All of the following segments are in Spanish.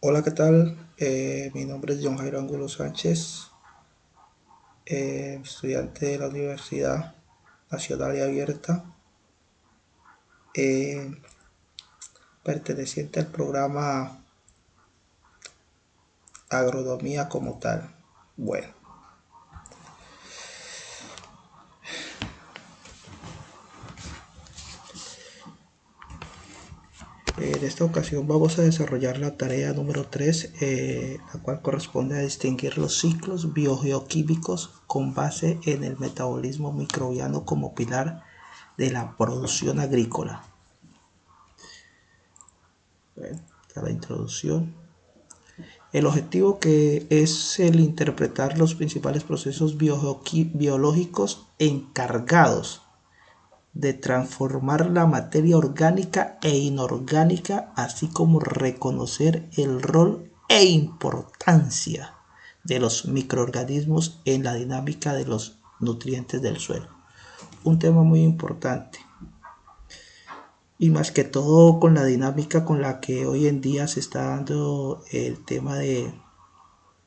Hola, ¿qué tal? Mi nombre es John Jairo Angulo Sánchez, estudiante de la Universidad Nacional y Abierta, eh, perteneciente al programa Agronomía como tal. Bueno, en esta ocasión vamos a desarrollar la tarea número 3, la cual corresponde a distinguir los ciclos biogeoquímicos con base en el metabolismo microbiano como pilar de la producción agrícola. Bueno, esta es la introducción. El objetivo que es el interpretar los principales procesos biológicos encargados de transformar la materia orgánica e inorgánica, así como reconocer el rol e importancia de los microorganismos en la dinámica de los nutrientes del suelo. Un tema muy importante. Y más que todo con la dinámica con la que hoy en día se está dando el tema de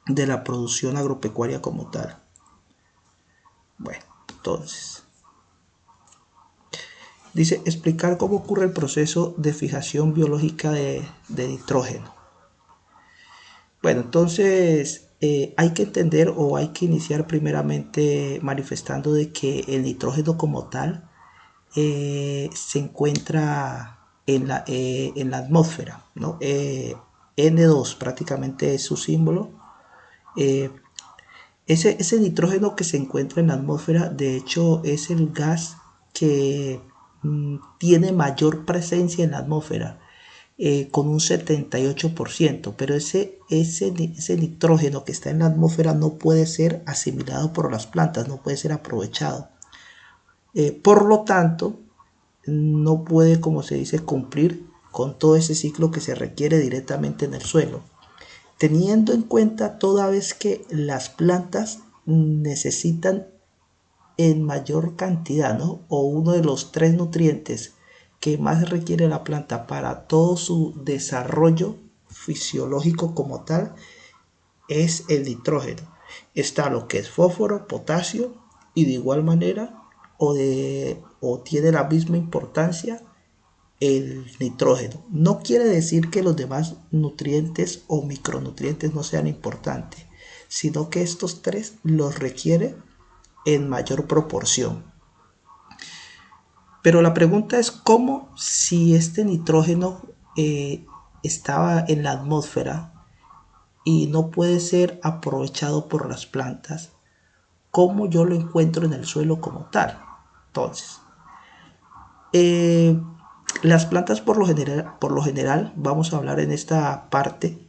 la producción agropecuaria como tal. Bueno, entonces, dice explicar cómo ocurre el proceso de fijación biológica de nitrógeno. Bueno, entonces hay que entender o hay que iniciar primeramente manifestando de que el nitrógeno como tal se encuentra en la atmósfera, ¿no? N2 prácticamente es su símbolo. Eh, ese nitrógeno que se encuentra en la atmósfera, de hecho, es el gas que tiene mayor presencia en la atmósfera, con un 78%, pero ese nitrógeno que está en la atmósfera no puede ser asimilado por las plantas, no puede ser aprovechado. Por lo tanto, no puede, como se dice, cumplir con todo ese ciclo que se requiere directamente en el suelo. Teniendo en cuenta toda vez que las plantas necesitan en mayor cantidad, ¿no? O uno de los tres nutrientes que más requiere la planta para todo su desarrollo fisiológico como tal es el nitrógeno. Está lo que es fósforo, potasio y de igual manera o tiene la misma importancia el nitrógeno. No quiere decir que los demás nutrientes o micronutrientes no sean importantes, sino que estos tres los requiere en mayor proporción. Pero la pregunta es cómo, si este nitrógeno estaba en la atmósfera y no puede ser aprovechado por las plantas, cómo yo lo encuentro en el suelo como tal. Entonces, las plantas por lo general, vamos a hablar en esta parte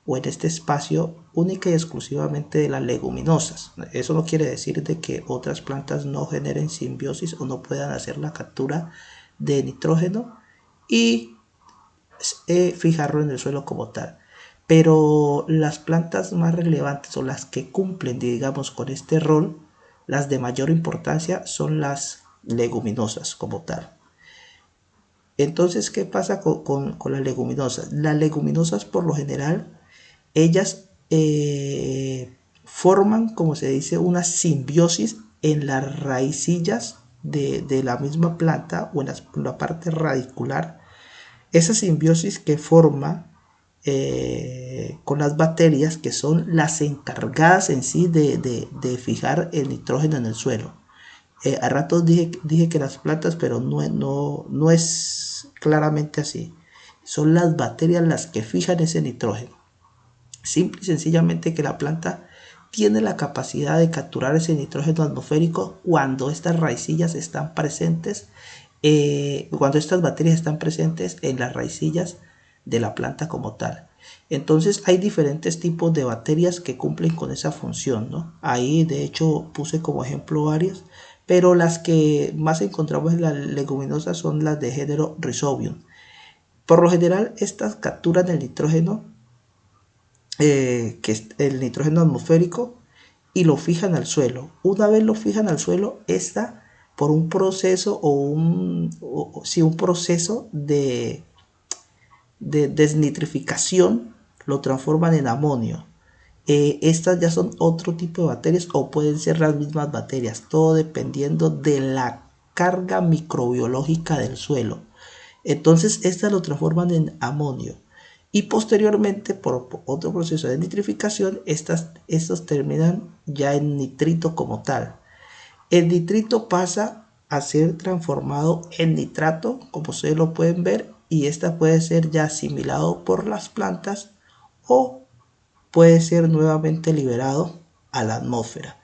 o en este espacio única y exclusivamente de las leguminosas. Eso no quiere decir de que otras plantas no generen simbiosis o no puedan hacer la captura de nitrógeno y fijarlo en el suelo como tal. Pero las plantas más relevantes o las que cumplen, digamos, con este rol, las de mayor importancia son las leguminosas como tal. Entonces, ¿qué pasa con las leguminosas? Las leguminosas, por lo general, ellas forman, como se dice, una simbiosis en las raicillas de la misma planta o en la parte radicular. Esa simbiosis que forma con las bacterias, que son las encargadas en sí de fijar el nitrógeno en el suelo. A ratos dije que las plantas, pero no es claramente así. Son las bacterias las que fijan ese nitrógeno. Simple y sencillamente que la planta tiene la capacidad de capturar ese nitrógeno atmosférico cuando estas raicillas están presentes, cuando estas bacterias están presentes en las raicillas de la planta como tal. Entonces hay diferentes tipos de bacterias que cumplen con esa función, ¿no? Ahí de hecho puse como ejemplo varias, pero las que más encontramos en las leguminosas son las de género Rhizobium. Por lo general, estas capturan el nitrógeno, que es el nitrógeno atmosférico, y lo fijan al suelo. Una vez lo fijan al suelo, esta por un proceso un proceso de desnitrificación lo transforman en amonio. Estas ya son otro tipo de bacterias o pueden ser las mismas bacterias, todo dependiendo de la carga microbiológica del suelo. Entonces estas lo transforman en amonio y posteriormente por otro proceso de nitrificación estos terminan ya en nitrito como tal. El nitrito pasa a ser transformado en nitrato, como ustedes lo pueden ver, y esta puede ser ya asimilado por las plantas o puede ser nuevamente liberado a la atmósfera.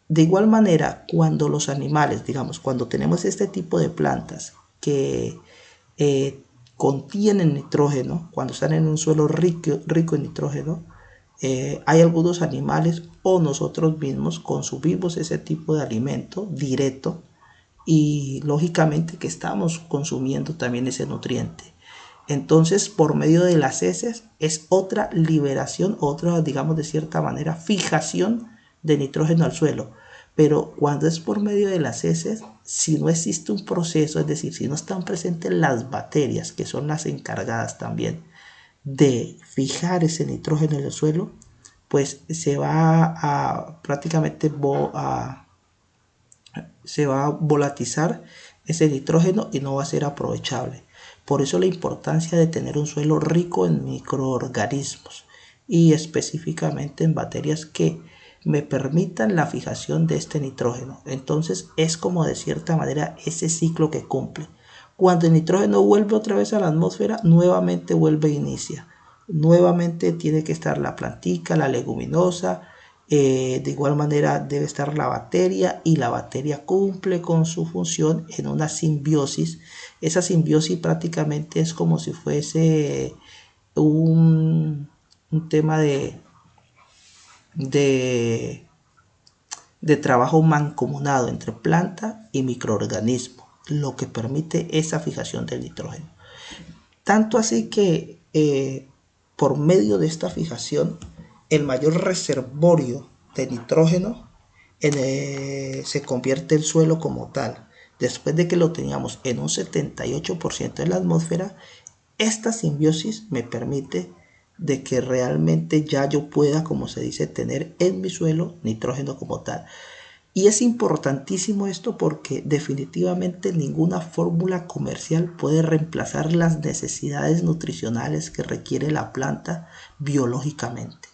De igual manera, cuando los animales, digamos, cuando tenemos este tipo de plantas que contienen nitrógeno, cuando están en un suelo rico en nitrógeno, hay algunos animales o nosotros mismos consumimos ese tipo de alimento directo y lógicamente que estamos consumiendo también ese nutriente. Entonces, por medio de las heces es otra liberación, otra, digamos de cierta manera, fijación de nitrógeno al suelo. Pero cuando es por medio de las heces, si no existe un proceso, es decir, si no están presentes las bacterias, que son las encargadas también de fijar ese nitrógeno en el suelo, pues se va a prácticamente se va a volatizar ese nitrógeno y no va a ser aprovechable. Por eso la importancia de tener un suelo rico en microorganismos y específicamente en bacterias que me permitan la fijación de este nitrógeno. Entonces es como de cierta manera ese ciclo que cumple. Cuando el nitrógeno vuelve otra vez a la atmósfera, nuevamente vuelve e inicia. Nuevamente tiene que estar la plantica, la leguminosa, de igual manera debe estar la bacteria y la bacteria cumple con su función en una simbiosis. Esa simbiosis prácticamente es como si fuese un tema de, de trabajo mancomunado entre planta y microorganismo, lo que permite esa fijación del nitrógeno. Tanto así que por medio de esta fijación, el mayor reservorio de nitrógeno se convierte el suelo como tal. Después de que lo teníamos en un 78% de la atmósfera, esta simbiosis me permite de que realmente ya yo pueda, como se dice, tener en mi suelo nitrógeno como tal. Y es importantísimo esto porque definitivamente ninguna fórmula comercial puede reemplazar las necesidades nutricionales que requiere la planta biológicamente.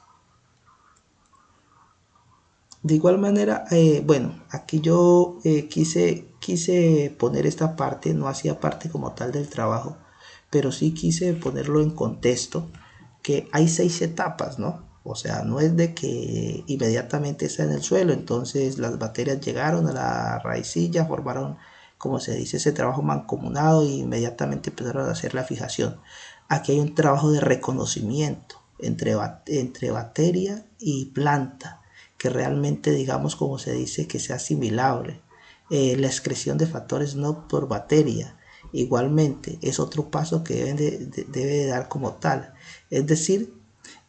De igual manera, bueno, aquí yo quise poner esta parte, no hacía parte como tal del trabajo, pero sí quise ponerlo en contexto, que hay 6 etapas, ¿no? O sea, no es de que inmediatamente está en el suelo, entonces las bacterias llegaron a la raicilla, formaron, como se dice, ese trabajo mancomunado e inmediatamente empezaron a hacer la fijación. Aquí hay un trabajo de reconocimiento entre bacteria y planta, que realmente, digamos, como se dice, que sea asimilable. La excreción de factores no por bacteria igualmente es otro paso que debe dar como tal. Es decir,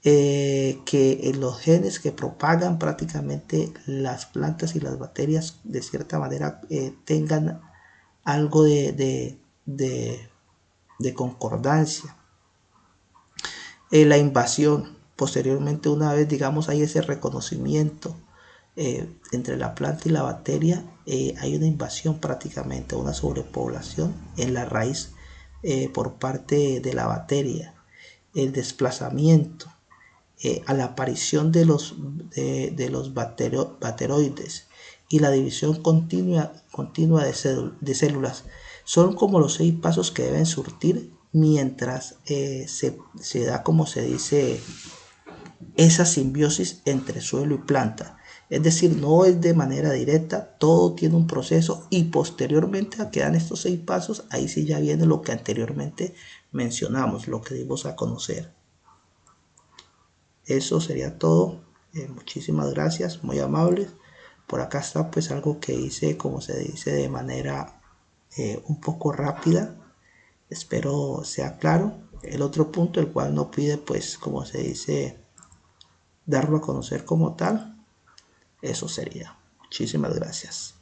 que los genes que propagan prácticamente las plantas y las bacterias de cierta manera tengan algo de concordancia. La invasión, posteriormente una vez digamos hay ese reconocimiento entre la planta y la bacteria, hay una invasión prácticamente, una sobrepoblación en la raíz por parte de la bacteria, el desplazamiento, a la aparición de los bacteroides y la división continua de células. Son como los 6 pasos que deben surtir mientras se da, como se dice, esa simbiosis entre suelo y planta. Es decir, no es de manera directa, todo tiene un proceso y posteriormente a que dan estos 6 pasos, ahí sí ya viene lo que anteriormente mencionamos, lo que dimos a conocer. Eso sería todo. Muchísimas gracias, muy amables. Por acá está pues algo que hice, como se dice, de manera un poco rápida. Espero sea claro. El otro punto, el cual no pide pues, como se dice, darlo a conocer como tal. Eso sería. Muchísimas gracias.